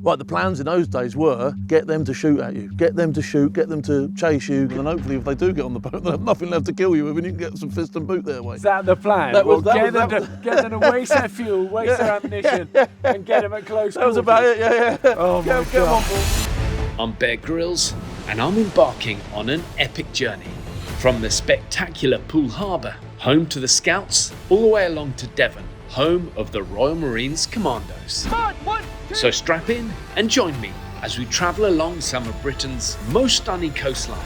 But the plans in those days were get them to shoot at you, get them to shoot, get them to chase you, and then hopefully if they do get on the boat, they'll have nothing left to kill you with, and you can get some fist and boot their way. Is that the plan? Get them to waste their fuel, waste their ammunition, and get them at close quarters. That was about it, yeah. Oh my God. I'm Bear Grylls, and I'm embarking on an epic journey. From the spectacular Poole Harbour, home to the Scouts, all the way along to Devon, home of the Royal Marines Commandos. So strap in and join me as we travel along some of Britain's most stunning coastline.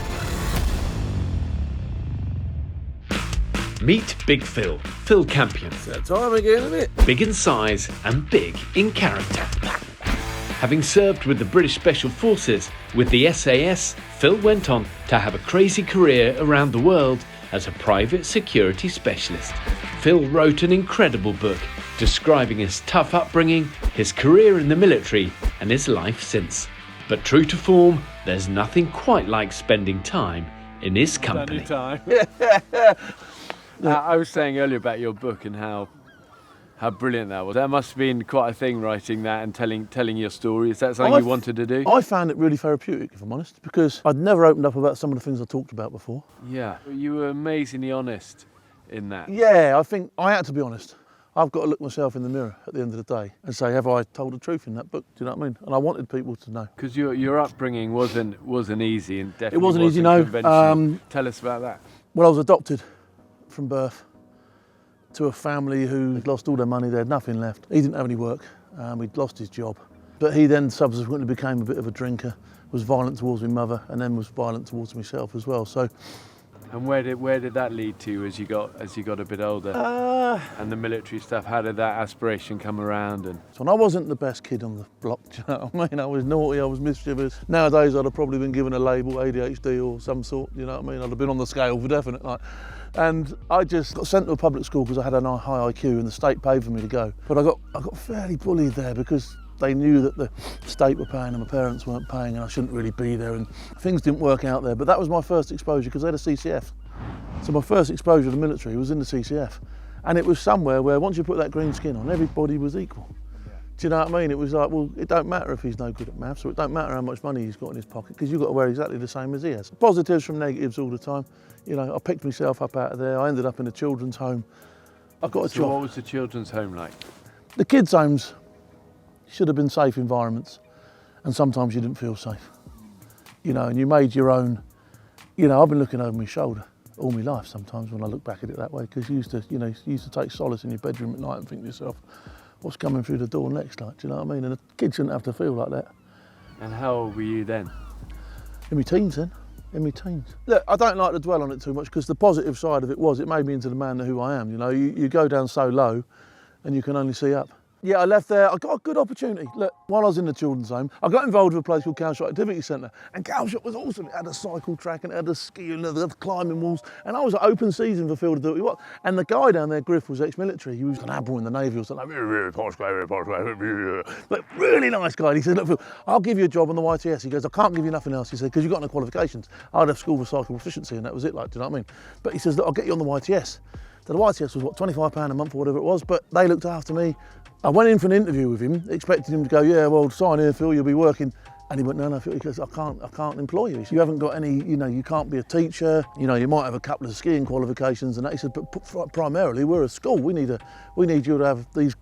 Meet Big Phil Campion. It's that time again, isn't it? Big in size and big in character. Having served with the British Special Forces with the SAS, Phil went on to have a crazy career around the world as a private security specialist. Phil wrote an incredible book describing his tough upbringing, his career in the military, and his life since. But true to form, there's nothing quite like spending time in his company. I was saying earlier about your book and how brilliant that was. That must have been quite a thing, writing that and telling your story. Is that something you wanted to do? I found it really therapeutic, if I'm honest, because I'd never opened up about some of the things I talked about before. Yeah, you were amazingly honest in that. Yeah, I think I had to be honest. I've got to look myself in the mirror at the end of the day and say, have I told the truth in that book? Do you know what I mean? And I wanted people to know. Because your upbringing wasn't easy, and definitely it wasn't easy, no. Tell us about that. Well, I was adopted from birth to a family who had lost all their money. They had nothing left. He didn't have any work. He'd lost his job. But he then subsequently became a bit of a drinker, was violent towards my mother, and then was violent towards myself as well. So. And where did that lead to as you got a bit older? And the military stuff, how did that aspiration come around? So I wasn't the best kid on the block, do you know what I mean? I was naughty, I was mischievous. Nowadays I'd have probably been given a label, ADHD or some sort, you know what I mean? I'd have been on the scale for definite. And I just got sent to a public school because I had a high IQ and the state paid for me to go. But I got fairly bullied there because they knew that the state were paying and my parents weren't paying and I shouldn't really be there, and things didn't work out there. But that was my first exposure because they had a CCF. So my first exposure to the military was in the CCF. And it was somewhere where once you put that green skin on, everybody was equal. Yeah. Do you know what I mean? It was like, well, it don't matter if he's no good at maths, or it don't matter how much money he's got in his pocket, because you've got to wear exactly the same as he has. Positives from negatives all the time. You know, I picked myself up out of there. I ended up in a children's home. I got a job. What was the children's home like? The kids' homes should have been safe environments, and sometimes you didn't feel safe. You know, and you made your own. You know, I've been looking over my shoulder all my life sometimes when I look back at it that way, because you used to take solace in your bedroom at night and think to yourself, what's coming through the door next? Like, do you know what I mean? And a kid shouldn't have to feel like that. And how old were you then? In my teens then. In my teens. Look, I don't like to dwell on it too much, because the positive side of it was it made me into the man who I am. You know, you go down so low and you can only see up. Yeah, I left there. I got a good opportunity. Look, while I was in the children's home, I got involved with a place called Calshot Activity Centre. And Calshot was awesome. It had a cycle track and it had a ski and it had climbing walls. And I was at open season for Field of Duty. And the guy down there, Griff, was ex-military. He was an admiral in the Navy or something. Like, but really nice guy. And he said, look, Phil, I'll give you a job on the YTS. He goes, I can't give you nothing else. He said, because you've got no qualifications. I'd have school for cycle proficiency and that was it, like, do you know what I mean? But he says, look, I'll get you on the YTS. So the YTS was, what, £25 a month or whatever it was, but they looked after me. I went in for an interview with him, expecting him to go, yeah, well, sign here, Phil, you'll be working. And he went, no, Phil, he goes, I can't employ you. You haven't got any, you know, you can't be a teacher. You know, you might have a couple of skiing qualifications and that. He said, but primarily we're a school. We need you to have these.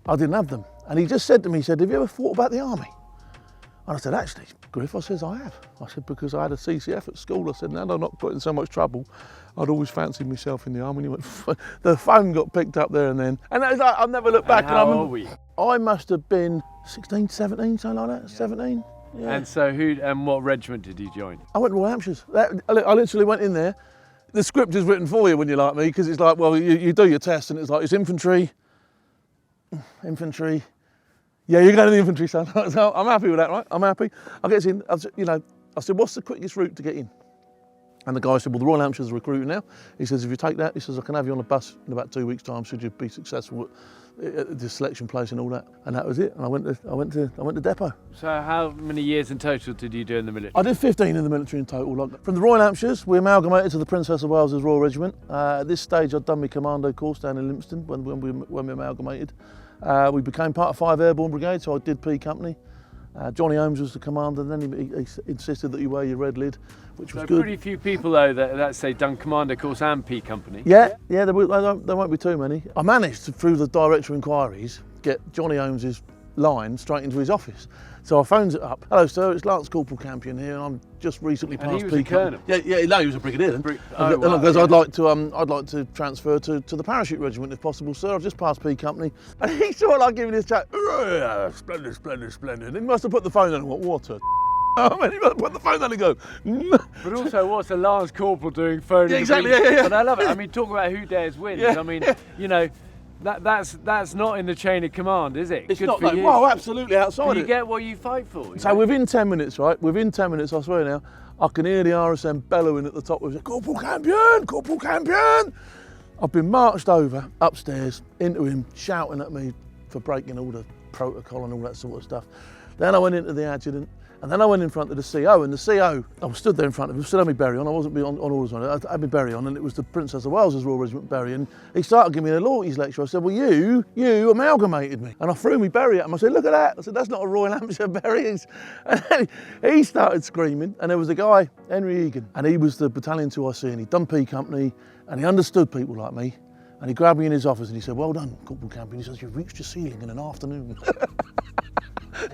I didn't have them. And he just said to me, he said, have you ever thought about the army? And I said, actually, Griff, I said, I have. I said, because I had a CCF at school. I said, now I'm not putting so much trouble. I'd always fancied myself in the army. And he went, the phone got picked up there and then. And that was like, I'll never look back. And how old were you? I must have been 16, 17, something like that, yeah. 17. Yeah. And so what regiment did you join? I went to Royal Hampshires. I literally went in there. The script is written for you when you're like me, because it's like, well, you do your test and it's like, it's infantry. Yeah, you're going to the infantry, son. So I'm happy with that, right? I'm happy. I get in, I said, what's the quickest route to get in? And the guy said, well, the Royal Hampshire's are recruiting now. He says, if you take that, he says, I can have you on a bus in about 2 weeks' time should you be successful at the selection place and all that. And that was it. And I went to depot. So how many years in total did you do in the military? I did 15 in the military in total. From the Royal Hampshires, we amalgamated to the Princess of Wales' Royal Regiment. At this stage, I'd done my commando course down in Limpston when we amalgamated. We became part of 5 Airborne Brigade, so I did P Company. Johnny Holmes was the commander, and then he insisted that you wear your red lid, which was So good. pretty few people though that say done commander course and P Company. Yeah, there won't be too many. I managed to, through the director of inquiries, get Johnny Holmes's line straight into his office. So I phones it up. Hello, sir, it's Lance Corporal Campion here, and I'm just recently passed. And he was P a colonel. Yeah, no, he was a brigadier then. Oh, wow, Because yeah. I'd like to transfer to the parachute regiment if possible, sir. I've just passed P Company, and he sort of like giving this chat. Splendid, splendid, splendid. And he must have put the phone down and went, what a. I mean, he must have put the phone down and go. But also, what's a Lance Corporal doing phoning? Yeah, exactly. Yeah. But I love it. I mean, talk about who dares wins. Yeah. I mean, you know. That's not in the chain of command, is it? It's Good not for like, you. well, absolutely outside But you it. get what you fight for. you So know? within 10 minutes, right? Within 10 minutes, I swear now, I can hear the RSM bellowing at the top with Corporal Campion, Corporal Campion. I've been marched over upstairs into him, shouting at me for breaking all the protocol and all that sort of stuff. Then I went into the adjutant, and then I went in front of the CO, and the CO, I was stood there in front of him, still had my berry on, I wasn't on orders on it, I had my berry on, and it was the Princess of Wales's Royal Regiment berry, and he started giving me a loyalties lecture. I said, well, you amalgamated me. And I threw my berry at him, I said, look at that. I said, that's not a Royal Hampshire berry. And then he started screaming, and there was a guy, Henry Egan, and he was the battalion 2IC, and he'd done P Company, and he understood people like me, and he grabbed me in his office, and he said, well done, Corporal Campion. He says, you've reached your ceiling in an afternoon.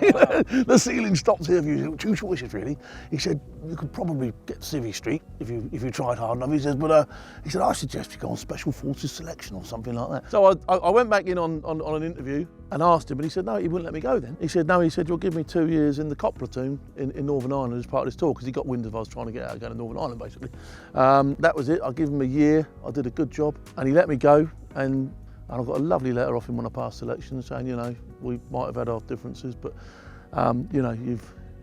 The ceiling stops here for you. Choose your wishes, really. He said you could probably get Civvy Street if you tried hard enough. He says, but he said I suggest you go on Special Forces selection or something like that. So I went back in on an interview and asked him, and he said no, he wouldn't let me go. Then he said no. He said you'll give me 2 years in the cop platoon in Northern Ireland as part of this tour, because he got wind of I was trying to get out and go to Northern Ireland basically. That was it. I give him a year. I did a good job, and he let me go. And I got a lovely letter off him when I passed selection saying, you know, we might have had our differences, but you know,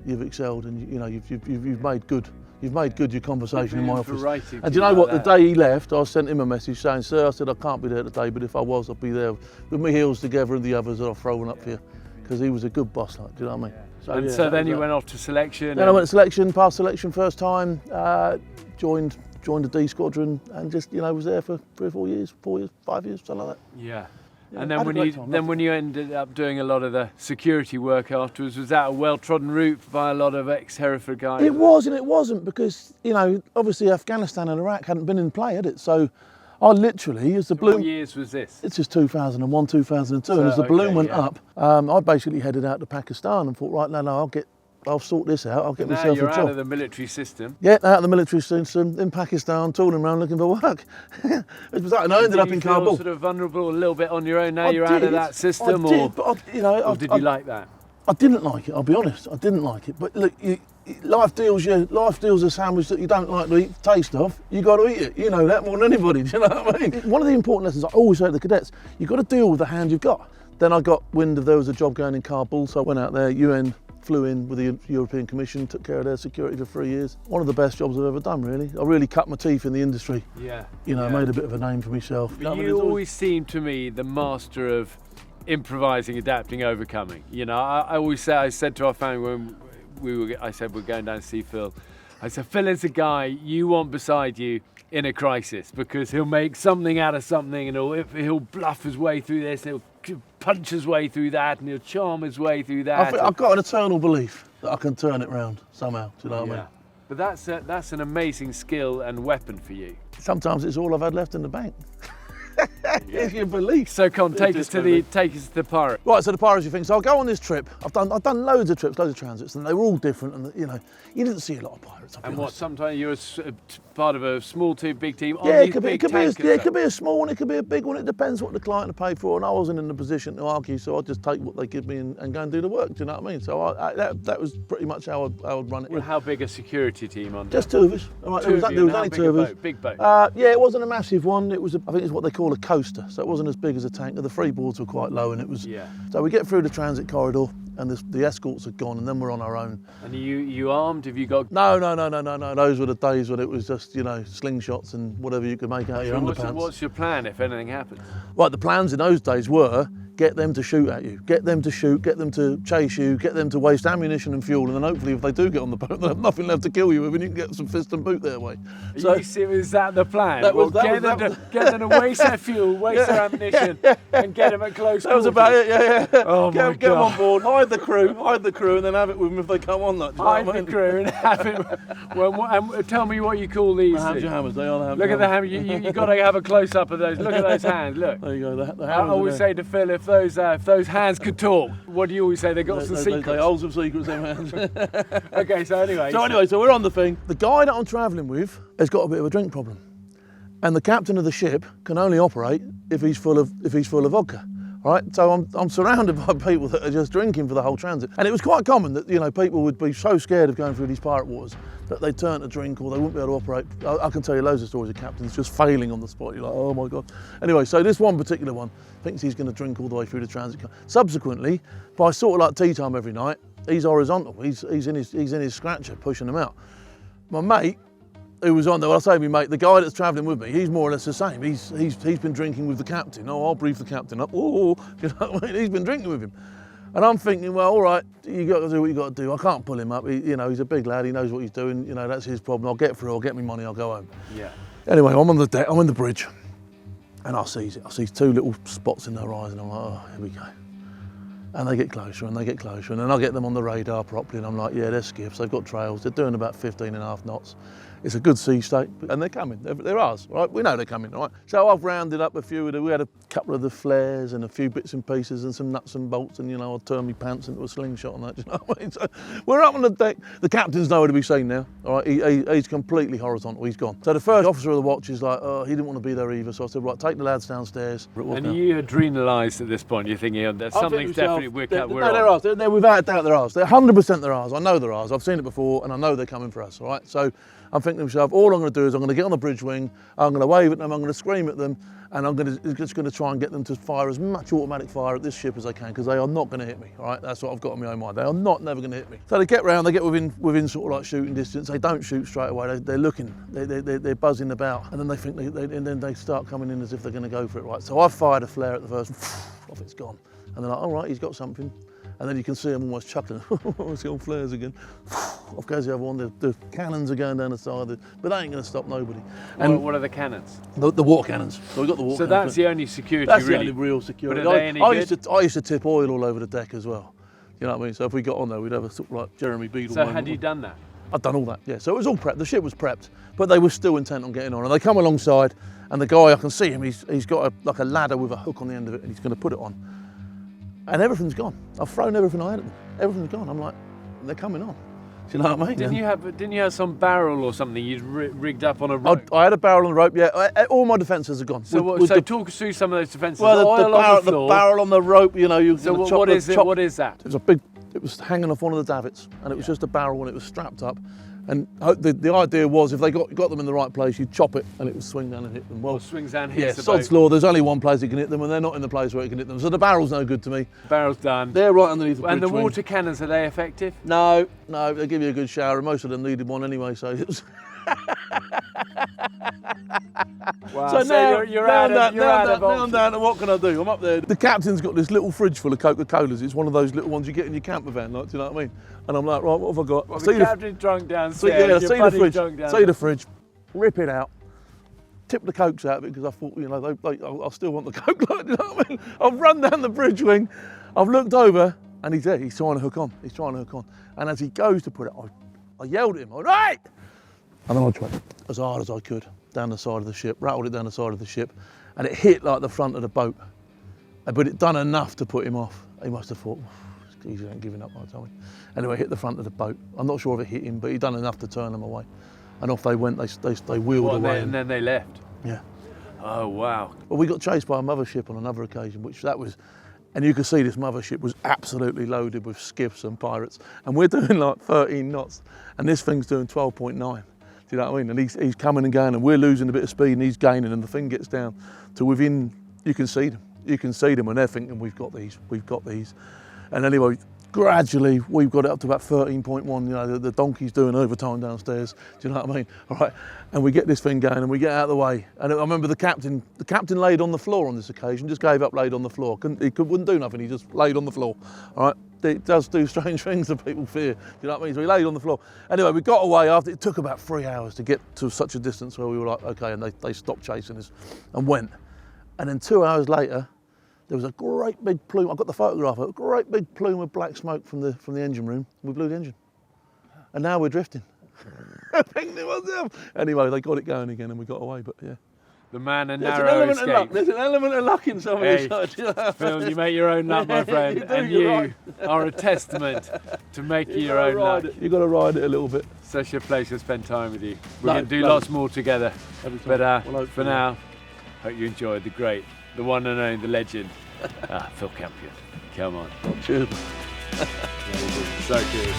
you've excelled, and you know, you've made good. You've made good your conversation in my office. And do you know what? The day he left, I sent him a message saying, sir, I said I can't be there today, but if I was, I'd be there with my heels together and the others that I've thrown up for you, because he was a good boss. Like, do you know what I mean? So then you went off to selection. Then I went to selection, passed selection first time, joined the D squadron, and just, you know, was there for 3 or 4 years, 4 years, 5 years, something like that. Yeah. Yeah, And I had a great time, when you ended up doing a lot of the security work afterwards, was that a well-trodden route by a lot of ex-Hereford guys? It was and it wasn't, because, you know, obviously Afghanistan and Iraq hadn't been in play, had it? So I literally, as the balloon... What years was this? It's just 2001, 2002, So, and as the balloon okay, went yeah. up, I basically headed out to Pakistan and thought, right, no, I'll sort this out, I'll get Now myself you're a out job. of the military system. Yeah, out of the military system in Pakistan, tooling around looking for work. It was that, and I ended up in Did you feel Kabul. sort of vulnerable a little bit on your own now I you're out did, of that system? I did, but or did you like that? I didn't like it, I'll be honest, I didn't like it. But look, life deals a sandwich that you don't like to eat the taste of, you got to eat it. You know that more than anybody, do you know what I mean? One of the important lessons I always say to the cadets, you've got to deal with the hand you've got. Then I got wind of there was a job going in Kabul, so I went out there, UN flew in with the European Commission, took care of their security for 3 years. One of the best jobs I've ever done, really. I really cut my teeth in the industry. Yeah. You know, yeah. made a bit of a name for myself. But you always seem to me the master of improvising, adapting, overcoming. You know, I said to our family when I said we're going down to see Phil, I said, Phil is a guy you want beside you in a crisis, because he'll make something out of something, and he'll bluff his way through this, and he'll punch his way through that, and he'll charm his way through that. I've got an eternal belief that I can turn it round somehow, do you know what I mean? But that's an amazing skill and weapon for you. Sometimes it's all I've had left in the bank. It's your belief. So take us to the pirate. Right, so the piracy thing. So I'll go on this trip. I've done loads of trips, loads of transits, and they were all different. And you know, you didn't see a lot of pirates. And what? Sometimes you're part of a small team, big team. Yeah, it could be a small one, it could be a big one. It depends what the client had paid for. And I wasn't in the position to argue, so I'd just take what they give me and go and do the work. Do you know what I mean? So that was pretty much how I'd run it. Well, how big a security team on? Just 2 of us. All right, there was only 2 of us. Big boat. Yeah, it wasn't a massive one. It was, I think it's what they call a coaster. So it wasn't as big as a tanker. The freeboards were quite low, and it was. Yeah. So we get through the transit corridor, and the escorts had gone, and then we're on our own. And you armed? Have you got? No. Those were the days when it was just, you know, slingshots and whatever you could make out of your underpants. What's your plan if anything happens? Right, the plans in those days were get them to shoot at you, get them to shoot, get them to chase you, get them to waste ammunition and fuel, and then hopefully if they do get on the boat, they'll have nothing left to kill you with, and you can get some fist and boot their way. So, is that the plan? Get them to waste their fuel, waste their ammunition, and get them at close quarters. That was about it, yeah. Oh Get them on board, hire hide the crew, and then have it with them if they come on. Like, do you know Hide what I the mean? crew and have it. And tell me what you call these. Hams things. your hammers, they are the hams. Look at the hammer. You got to have a close up of those. Look at those hands. Look. There you go. The I hammers always are say to Phil, if those hands could talk, what do you always say? They got some secrets. They hold some secrets, them hands. Okay, so anyway. So we're on the thing. The guy that I'm travelling with has got a bit of a drink problem, and the captain of the ship can only operate if he's full of vodka. All right, so I'm surrounded by people that are just drinking for the whole transit, and it was quite common that people would be so scared of going through these pirate waters that they'd turn to drink or they wouldn't be able to operate. I can tell you loads of stories of captains just failing on the spot. You're like, oh my God. Anyway, so this one particular one thinks he's going to drink all the way through the transit. Subsequently, by sort of like tea time every night, he's horizontal. He's in his scratcher pushing them out. My mate, who was on there, well, I say me mate, the guy that's travelling with me, he's more or less the same. He's been drinking with the captain. Oh, I'll brief the captain up. Oh, you know what I mean? He's been drinking with him. And I'm thinking, well, all right, you got to do what you got to do. I can't pull him up. He's a big lad. He knows what he's doing. That's his problem. I'll get through. I'll get me money. I'll go home. Yeah. Anyway, I'm on the deck. I'm in the bridge, and I see two little spots in the horizon. I'm like, oh, here we go. And they get closer and they get closer, and then I get them on the radar properly, and I'm like, yeah, they're skiffs. They've got trails. They're doing about 15.5 knots. It's a good sea state, and they're coming. They're ours, right? We know they're coming, right? So I've rounded up a few of them. We had a couple of the flares and a few bits and pieces and some nuts and bolts, and I'll turn my pants into a slingshot on that. You know what I mean? So we're up on the deck. The captain's nowhere to be seen now. All right, he's completely horizontal. He's gone. So the first officer of the watch is like, oh, he didn't want to be there either. So I said, right, take the lads downstairs. And you adrenalised at this point. You're thinking, oh, something's definitely we're on. They're ours. They're without a doubt they're ours. They're 100% they're ours. I know they're ours. I've seen it before, and I know they're coming for us. All right. So I'm thinking to myself, all I'm going to do is I'm going to get on the bridge wing, I'm going to wave at them, I'm going to scream at them, and I'm just going to try and get them to fire as much automatic fire at this ship as I can, because they are not going to hit me, all right? That's what I've got in my own mind. They are never going to hit me. So they get round, they get within sort of like shooting distance. They don't shoot straight away. They're looking, they're buzzing about, and then they think, and then they start coming in as if they're going to go for it, right? So I fired a flare at the first, off it's gone. And they're like, all right, he's got something. And then you can see them almost chuckling. It's the old flares again. Off goes the other one. The cannons are going down the side, but they ain't going to stop nobody. And what are the cannons? The water cannons. So we got the water. So cannons. that's the only security. That's really. the only real security. But are they any good? I used to tip oil all over the deck as well. You know what I mean? So if we got on there, we'd have a sort of like Jeremy Beadle. So had you done that? I'd done all that. Yeah. So it was all prepped. The ship was prepped, but they were still intent on getting on. And they come alongside, and the guy, I can see him. He's got like a ladder with a hook on the end of it, and he's going to put it on. And everything's gone. I've thrown everything I had at them. Everything's gone. I'm like, they're coming on. Do you know what I mean? Didn't you have some barrel or something you'd rigged up on a rope? I had a barrel on the rope. Yeah, all my defences are gone. So talk us through some of those defences. Well, the barrel on the rope. You. So what is it? What is that? It was hanging off one of the davits, and it was just a barrel, and it was strapped up. And the idea was, if they got them in the right place, you'd chop it, and it would swing down and hit them. Well, swings down, hits the sod's boat. law. There's only one place it can hit them, and they're not in the place where it can hit them. So the barrel's no good to me. Barrel's done. They're right underneath the bridge And the wing. water cannons, are they effective? No, they give you a good shower, and most of them needed one anyway. So it was. Wow. So now, you're out of now I'm down, and what can I do? I'm up there. The captain's got this little fridge full of Coca-Colas. It's one of those little ones you get in your camper van, like, do you know what I mean? And I'm like, right, what have I got? Well, the captain's drunk downstairs. See the fridge, rip it out, tip the Cokes out of it, because I thought, I still want the Coke, like, you know what I mean? I've run down the bridge wing, I've looked over, and he's there, he's trying to hook on. And as he goes to put it, I yelled at him, all right! And then I tried as hard as I could down the side of the ship, rattled it down the side of the ship, and it hit like the front of the boat. But it done enough to put him off. He must have thought, he ain't giving up by the time. Anyway, it hit the front of the boat. I'm not sure if it hit him, but he done enough to turn them away. And off they went, they wheeled away. And then they left? Yeah. Oh, wow. Well, we got chased by a mothership on another occasion, and you could see this mothership was absolutely loaded with skiffs and pirates. And we're doing like 13 knots, and this thing's doing 12.9. Do you know what I mean? And he's coming and going, and we're losing a bit of speed, and he's gaining, and the thing gets down to within, you can see them, and they're thinking, we've got these. And anyway, gradually, we've got it up to about 13.1, the donkey's doing overtime downstairs, do you know what I mean? All right, and we get this thing going, and we get out of the way. And I remember the captain laid on the floor on this occasion, just gave up, laid on the floor. Wouldn't do nothing, he just laid on the floor, all right? It does do strange things that people fear, do you know what I mean? So he laid on the floor. Anyway, we got away after, it took about 3 hours to get to such a distance where we were like, okay, and they stopped chasing us and went. And then 2 hours later, there was a great big plume. I've got the photograph. A great big plume of black smoke from the engine room. We blew the engine, and now we're drifting. Anyway, they got it going again, and we got away. But yeah, The man and there's an narrow element of luck. escape. There's an element of luck in some of Hey, this. Phil, you make your own luck, my friend, You do, and you're you right. are a testament to making your own luck. You've got to ride it a little bit. Such a pleasure to spend time with you. We're No, going to do no. lots more together. Every time. But Well, for hopefully. now, hope you enjoyed the great, the one and only, the legend, Phil Campion. Come on. Cheers. So good.